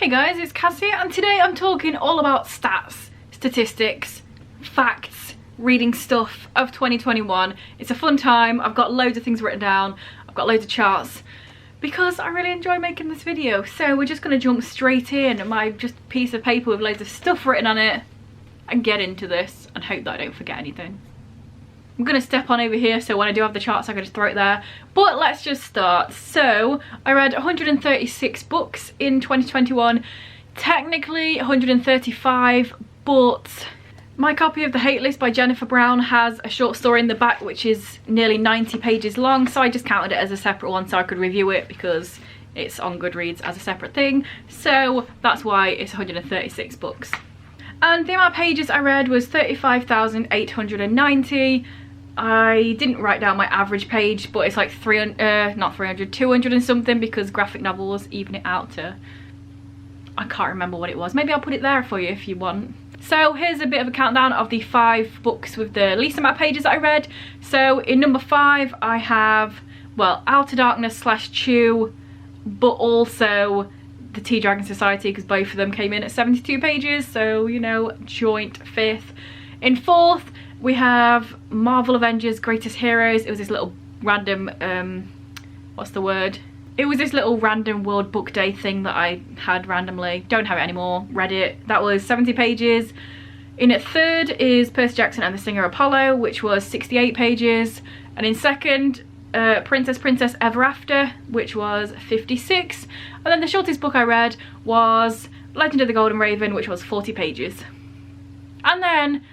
Hey guys, it's Cassie and today I'm talking all about stats, statistics, facts, reading stuff of 2021. It's a fun time. I've got loads of things written down. I've got loads of charts because I really enjoy making this video. So we're just going to jump straight in. My just piece of paper with loads of stuff written on it and get into this and hope that I don't forget anything. I'm going to step on over here so when I do have the charts I can just throw it there. But let's just start. So I read 136 books in 2021. Technically 135, but my copy of The Hate List by Jennifer Brown has a short story in the back which is nearly 90 pages long, so I just counted it as a separate one so I could review it because it's on Goodreads as a separate thing. So that's why it's 136 books. And the amount of pages I read was 35,890. I didn't write down my average page, but it's like 200 and something because graphic novels even it out to, I can't remember what it was. Maybe I'll put it there for you if you want. So here's a bit of a countdown of the 5 books with the least amount of pages that I read. So in number 5 I have, well, Outer Darkness / Chew, but also the Tea Dragon Society because both of them came in at 72 pages, so you know, joint 5th. In 4th we have Marvel Avengers Greatest Heroes. It was this little random, what's the word? It was this little random World Book Day thing that I had randomly. Don't have it anymore, read it. That was 70 pages. In at 3rd is Percy Jackson and the Singer Apollo, which was 68 pages. And in 2nd, Princess Ever After, which was 56. And then the shortest book I read was Legend of the Golden Raven, which was 40 pages. And then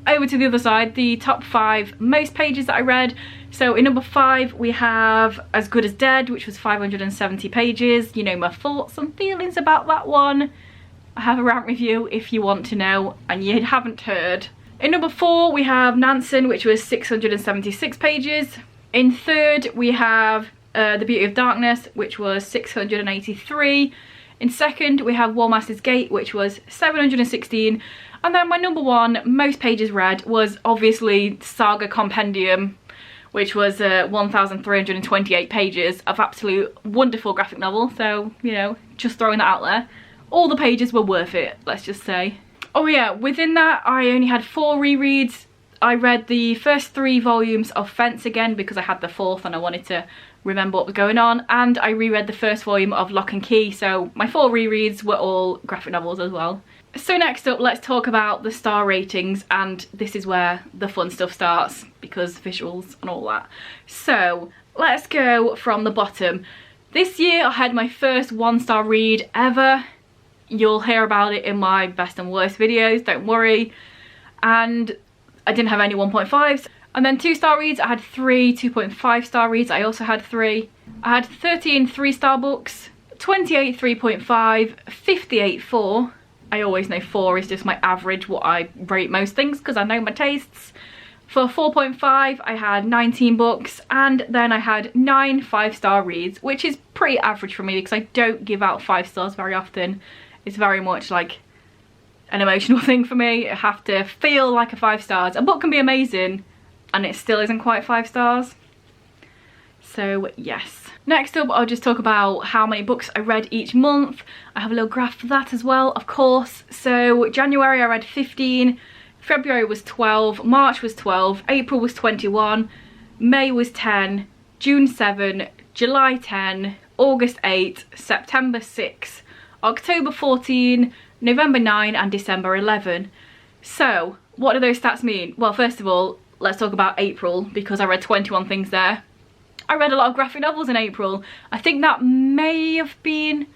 over to the other side, the top 5 most pages that I read. So in number 5 we have As Good as Dead, which was 570 pages. You know my thoughts and feelings about that one. I have a rant review if you want to know and you haven't heard. In number 4 we have Nansen, which was 676 pages. In 3rd we have The Beauty of Darkness, which was 683. In 2nd we have War Master's Gate, which was 716. And then my number 1 most pages read was obviously Saga Compendium, which was 1,328 pages of absolute wonderful graphic novel. So, you know, just throwing that out there. All the pages were worth it, let's just say. Oh yeah, within that I only had 4 rereads. I read the first 3 volumes of Fence again because I had the 4th and I wanted to remember what was going on, and I reread the first volume of Lock and Key, so my 4 rereads were all graphic novels as well. So next up, let's talk about the star ratings, and this is where the fun stuff starts because visuals and all that. So let's go from the bottom. This year I had my first 1-star read ever. You'll hear about it in my best and worst videos, don't worry. And I didn't have any 1.5s. And then 2-star reads, I had 3 2.5-star reads. I also had 3. I had 13 3-star books, 28 3.5, 58 4. I always know 4 is just my average, what I rate most things because I know my tastes. For 4.5 I had 19 books, and then I had 9 5-star reads, which is pretty average for me because I don't give out 5 stars very often. It's very much like an emotional thing for me. I have to feel like a 5 stars. A book can be amazing and it still isn't quite 5 stars. So yes. Next up I'll just talk about how many books I read each month. I have a little graph for that as well, of course. So January I read 15, February was 12, March was 12, April was 21, May was 10, June 7, July 10, August 8, September 6, October 14, November 9 and December 11. So what do those stats mean? Well, first of all, let's talk about April because I read 21 things there. I read a lot of graphic novels in April. I think that may have been,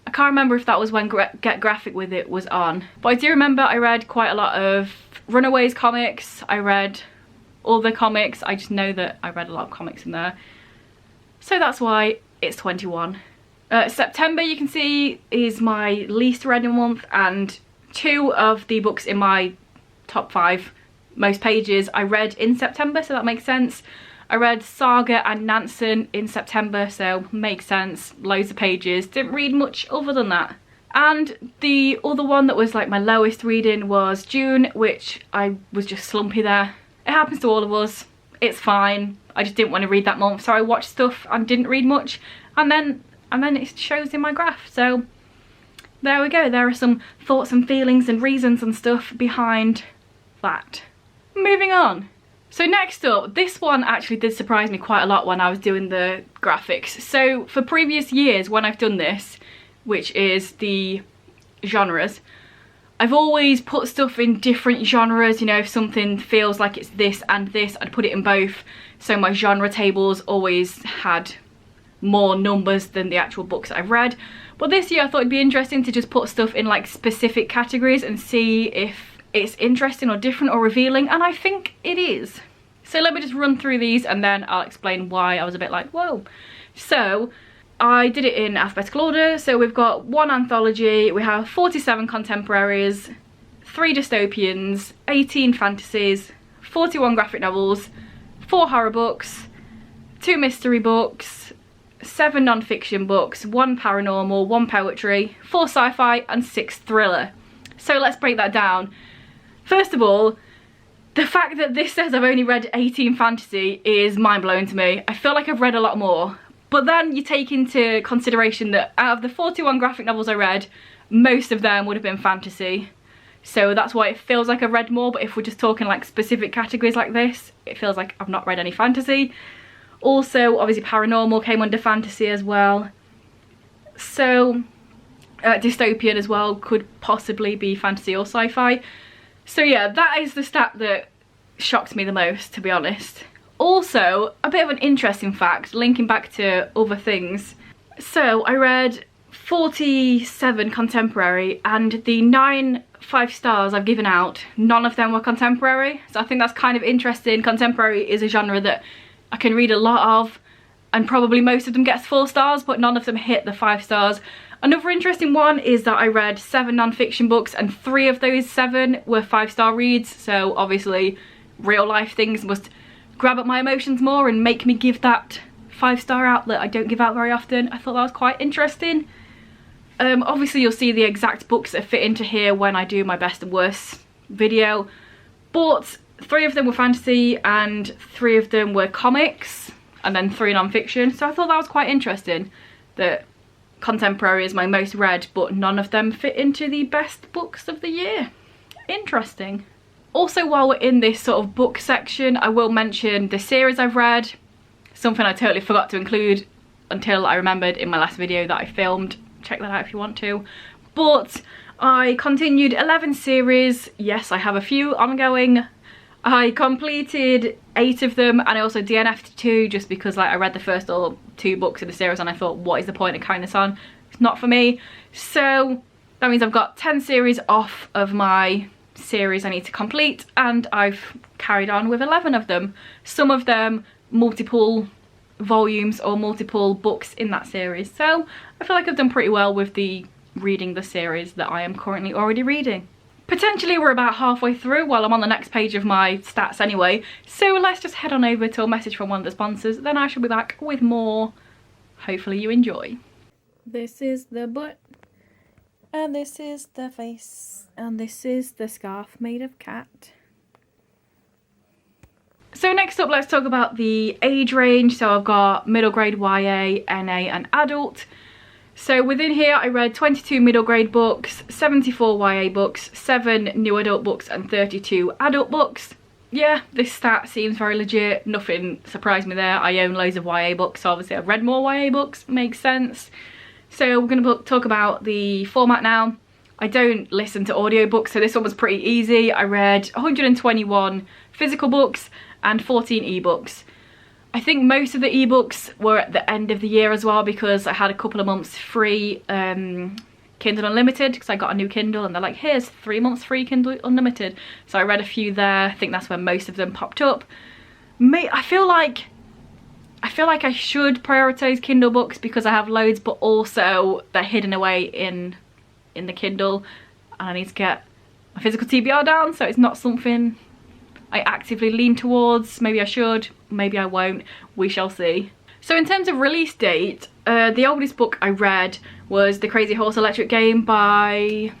I can't remember if that was when Get Graphic With It was on. But I do remember I read quite a lot of Runaways comics. I read all the comics. I just know that I read a lot of comics in there. So that's why it's 21. September, you can see, is my least read month, and 2 of the books in my top 5 most pages I read in September, so that makes sense. I read Saga and Nansen in September, so makes sense. Loads of pages. Didn't read much other than that. And the other one that was like my lowest reading was June, which I was just slumpy there. It happens to all of us. It's fine. I just didn't want to read that month, so I watched stuff and didn't read much. And then it shows in my graph, so there we go. There are some thoughts and feelings and reasons and stuff behind that. Moving on. So next up, this one actually did surprise me quite a lot when I was doing the graphics. So for previous years when I've done this, which is the genres, I've always put stuff in different genres. You know, if something feels like it's this and this, I'd put it in both. So my genre tables always had more numbers than the actual books I've read. But this year I thought it'd be interesting to just put stuff in like specific categories and see if it's interesting or different or revealing, and I think it is. So let me just run through these and then I'll explain why I was a bit like, whoa. So I did it in alphabetical order. So we've got 1 anthology, we have 47 contemporaries, 3 dystopians, 18 fantasies, 41 graphic novels, 4 horror books, 2 mystery books, 7 non-fiction books, 1 paranormal, 1 poetry, 4 sci-fi and 6 thriller. So let's break that down. First of all, the fact that this says I've only read 18 fantasy is mind-blowing to me. I feel like I've read a lot more. But then you take into consideration that out of the 41 graphic novels I read, most of them would have been fantasy. So that's why it feels like I've read more, but if we're just talking like specific categories like this, it feels like I've not read any fantasy. Also, obviously paranormal came under fantasy as well. So, dystopian as well could possibly be fantasy or sci-fi. So yeah, that is the stat that shocked me the most, to be honest. Also, a bit of an interesting fact, linking back to other things. So I read 47 contemporary, and the 9 5-stars I've given out, none of them were contemporary. So I think that's kind of interesting. Contemporary is a genre that I can read a lot of, and probably most of them gets 4 stars, but none of them hit the 5 stars. Another interesting one is that I read 7 non-fiction books, and 3 of those 7 were 5-star reads. So obviously real life things must grab at my emotions more and make me give that 5-star out that I don't give out very often. I thought that was quite interesting. Obviously you'll see the exact books that fit into here when I do my best and worst video, but 3 of them were fantasy and 3 of them were comics, and then 3 non-fiction. So I thought that was quite interesting that contemporary is my most read, but none of them fit into the best books of the year. Interesting. Also, while we're in this sort of book section, I will mention the series I've read, something I totally forgot to include until I remembered in my last video that I filmed. Check that out if you want to. But I continued 11 series. Yes, I have a few ongoing. I completed 8 of them, and I also DNF'd 2 just because like I read the first 2 books of the series and I thought, what is the point of carrying this on? It's not for me. So that means I've got 10 series off of my series I need to complete, and I've carried on with 11 of them. Some of them multiple volumes or multiple books in that series. So I feel like I've done pretty well with reading the series that I am currently already reading. Potentially we're about halfway through. Well, I'm on the next page of my stats anyway, so let's just head on over to a message from one of the sponsors, then I shall be back with more. Hopefully you enjoy. This is the butt, and this is the face, and this is the scarf made of cat. So next up, let's talk about the age range. So I've got middle grade YA, NA and adult. So within here I read 22 middle grade books, 74 YA books, 7 new adult books and 32 adult books. Yeah, this stat seems very legit. Nothing surprised me there. I own loads of YA books, so obviously I've read more YA books. Makes sense. So we're going to talk about the format now. I don't listen to audiobooks, so this one was pretty easy. I read 121 physical books and 14 ebooks. I think most of the ebooks were at the end of the year as well, because I had a couple of months free Kindle Unlimited, because I got a new Kindle and they're like, here's 3 months free Kindle Unlimited. So I read a few there. I think that's where most of them popped up. I feel like I should prioritize Kindle books because I have loads, but also they're hidden away in the Kindle, and I need to get my physical TBR down, so it's not something I actively lean towards. Maybe I should, maybe I won't, we shall see. So in terms of release date, the oldest book I read was The Crazy Horse Electric Game by,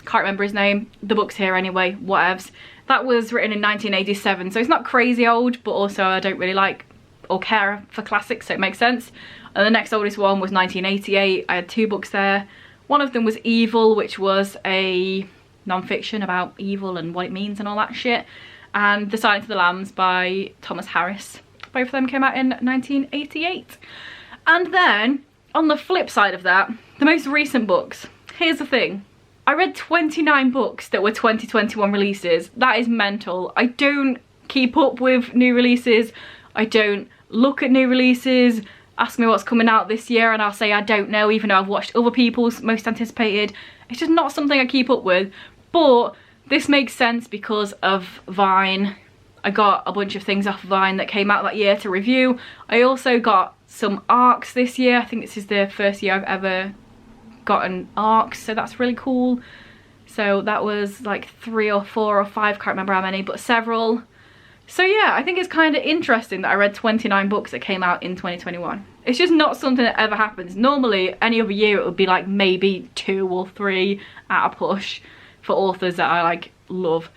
can't remember his name, the book's here anyway, whatevs. That was written in 1987, so it's not crazy old, but also I don't really like or care for classics, so it makes sense. And the next oldest one was 1988, I had 2 books there. One of them was Evil, which was a non-fiction about evil and what it means and all that shit. And The Silence of the Lambs by Thomas Harris. Both of them came out in 1988. And then, on the flip side of that, the most recent books. Here's the thing. I read 29 books that were 2021 releases. That is mental. I don't keep up with new releases. I don't look at new releases. Ask me what's coming out this year and I'll say I don't know, even though I've watched other people's most anticipated. It's just not something I keep up with. But this makes sense because of Vine. I got a bunch of things off Vine that came out that year to review. I also got some ARCs this year. I think this is the first year I've ever gotten ARCs, so that's really cool. So that was like 3 or 4 or 5, can't remember how many, but several. So yeah, I think it's kind of interesting that I read 29 books that came out in 2021. It's just not something that ever happens. Normally, any other year it would be like maybe 2 or 3 at a push for authors that I like love.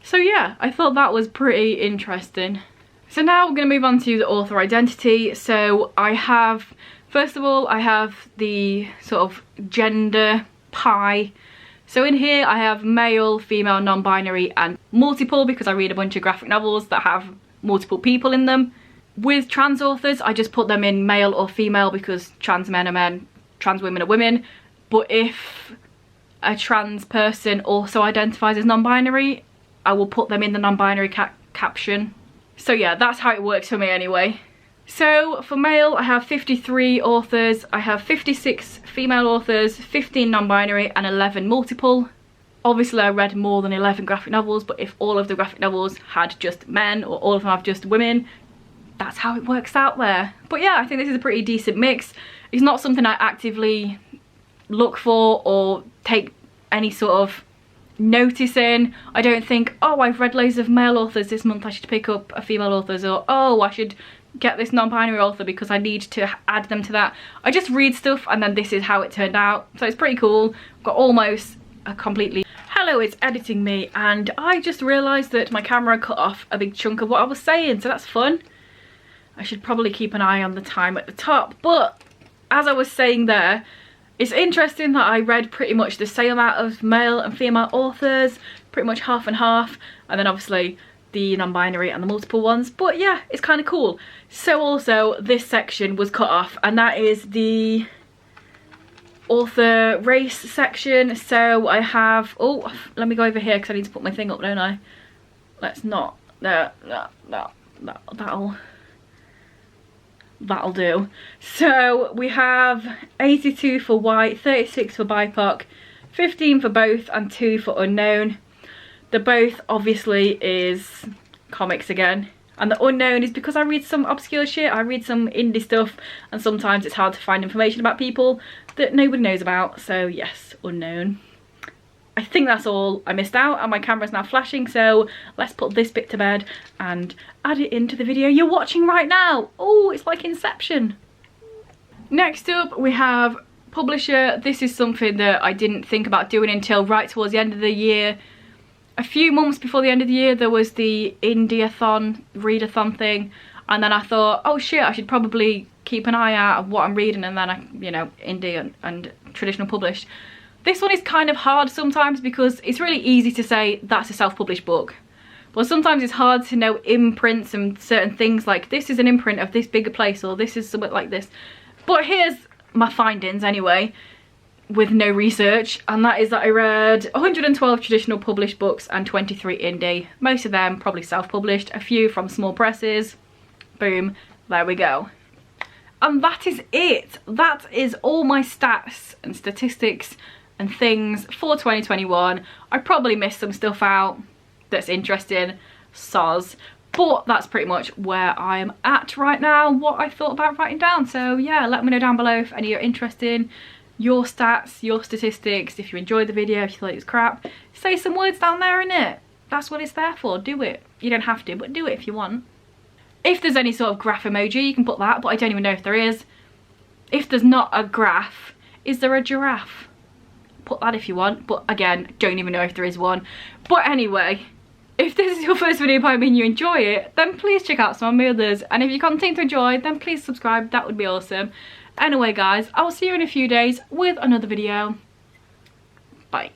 So yeah, I thought that was pretty interesting. So now we're going to move on to the author identity. So I have, first of all, I have the sort of gender pie. So in here I have male, female, non-binary and multiple, because I read a bunch of graphic novels that have multiple people in them. With trans authors, I just put them in male or female because trans men are men, trans women are women. But if a trans person also identifies as non-binary, I will put them in the non-binary caption. So yeah, that's how it works for me anyway. So for male, I have 53 authors, I have 56 female authors, 15 non-binary and 11 multiple. Obviously I read more than 11 graphic novels, but if all of the graphic novels had just men or all of them have just women, that's how it works out there. But yeah, I think this is a pretty decent mix. It's not something I actively look for or take any sort of notice in. I don't think, oh, I've read loads of male authors this month, I should pick up a female authors, or oh, I should get this non-binary author because I need to add them to that. I just read stuff and then this is how it turned out. So it's pretty cool. I've got almost a completely... Hello, it's editing me, and I just realised that my camera cut off a big chunk of what I was saying, so that's fun. I should probably keep an eye on the time at the top, but as I was saying there, it's interesting that I read pretty much the same amount of male and female authors, pretty much half and half, and then obviously the non-binary and the multiple ones. But yeah, it's kind of cool. So also this section was cut off, and that is the author race section. So I have, oh, let me go over here because I need to put my thing up, don't I? Let's not, that'll do. So we have 82 for white, 36 for BIPOC, 15 for both and 2 for unknown. The both obviously is comics again, and the unknown is because I read some obscure shit. I read some indie stuff and sometimes it's hard to find information about people that nobody knows about. So yes, unknown. I think that's all I missed out, and my camera's now flashing, so let's put this bit to bed and add it into the video you're watching right now. Oh, it's like Inception. Next up we have publisher. This is something that I didn't think about doing until right towards the end of the year. A few months before the end of the year there was the Indie-a-thon, read-a-thon thing, and then I thought, oh shit, I should probably keep an eye out of what I'm reading, and then I, you know, indie and traditional published. This one is kind of hard sometimes because it's really easy to say that's a self-published book, but sometimes it's hard to know imprints and certain things like this is an imprint of this bigger place or this is something like this. But here's my findings anyway, with no research, and that is that I read 112 traditional published books and 23 indie. Most of them probably self-published, a few from small presses. Boom, there we go. And that is it. That is all my stats and statistics and things for 2021. I probably missed some stuff out that's interesting, soz, but that's pretty much where I'm at right now, what I thought about writing down. So yeah, let me know down below if any are interested, your stats, your statistics, if you enjoyed the video, if you thought it was crap. Say some words down there, innit? That's what it's there for, do it. You don't have to, but do it if you want. If there's any sort of graph emoji, you can put that, but I don't even know if there is. If there's not a graph, is there a giraffe? Put that if you want, but again, don't even know if there is one. But anyway, if this is your first video by me and you enjoy it, then please check out some of my others. And if you continue to enjoy, then please subscribe, that would be awesome. Anyway guys, I will see you in a few days with another video. Bye.